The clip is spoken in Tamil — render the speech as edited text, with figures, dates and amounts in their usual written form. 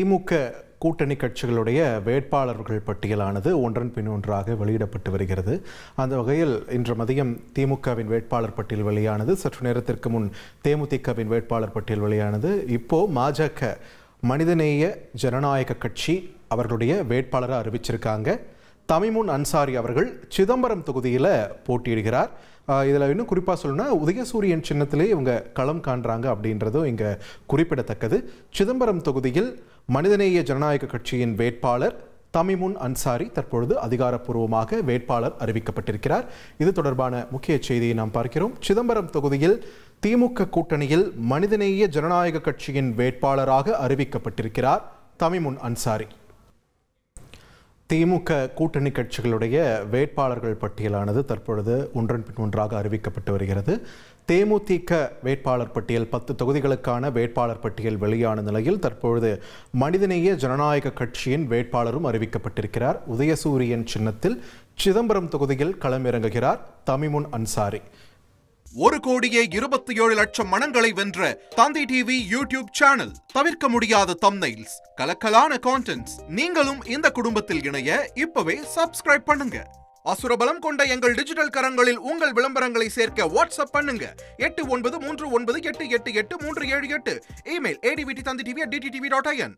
திமுக கூட்டணி கட்சிகளுடைய வேட்பாளர்கள் பட்டியலானது ஒன்றன் பின் ஒன்றாக வெளியிடப்பட்டு வருகிறது. அந்த வகையில் இன்று மதியம் திமுகவின் வேட்பாளர் பட்டியல் வெளியானது. சற்று நேரத்திற்கு முன் தேமுதிகவின் வேட்பாளர் பட்டியல் வெளியானது. இப்போ பாஜக மனிதநேய ஜனநாயக கட்சி அவர்களுடைய வேட்பாளரை அறிவிச்சிருக்காங்க. தமிமுன் அன்சாரி அவர்கள் சிதம்பரம் தொகுதியில் போட்டியிடுகிறார். இதில் இன்னும் குறிப்பாக சொல்லணும்னா உதயசூரியன் சின்னத்திலே இவங்க களம் காண்றாங்க அப்படின்றதும் இங்கே குறிப்பிடத்தக்கது. சிதம்பரம் தொகுதியில் மனிதநேய ஜனநாயக கட்சியின் வேட்பாளர் தமிமுன் அன்சாரி தற்பொழுது அதிகாரப்பூர்வமாக வேட்பாளர் அறிவிக்கப்பட்டிருக்கிறார். இது தொடர்பான முக்கிய செய்தியை நாம் பார்க்கிறோம். சிதம்பரம் தொகுதியில் திமுக கூட்டணியில் மனிதநேய ஜனநாயக கட்சியின் வேட்பாளராக அறிவிக்கப்பட்டிருக்கிறார் தமிமுன் அன்சாரி. திமுக கூட்டணி கட்சிகளுடைய வேட்பாளர்கள் பட்டியலானது தற்பொழுது ஒன்றன் பின் ஒன்றாக அறிவிக்கப்பட்டு வருகிறது. தேமுதிக வேட்பாளர் பட்டியல் 10 தொகுதிகளுக்கான வேட்பாளர் பட்டியல் வெளியான நிலையில் தற்பொழுது மனிதநேய ஜனநாயக கட்சியின் வேட்பாளரும் அறிவிக்கப்பட்டிருக்கிறார். உதயசூரியன் சின்னத்தில் சிதம்பரம் தொகுதியில் களமிறங்குகிறார் தமிமுன் அன்சாரி. 1,27,00,000 மனங்களை வென்ற தந்தி டிவி யூடியூப் சேனல். தவிர்க்க முடியாத தம்ப்நெயில்ஸ், கலக்கலான கான்டென்ட்ஸ். நீங்களும் இந்த குடும்பத்தில் இணைய இப்பவே சப்ஸ்கிரைப் பண்ணுங்க. அசுரபலம் கொண்ட எங்கள் டிஜிட்டல் கரங்களில் உங்கள் விளம்பரங்களை சேர்க்க வாட்ஸ்அப் பண்ணுங்க. 8939888378. Email advtthanditv@dttv.in.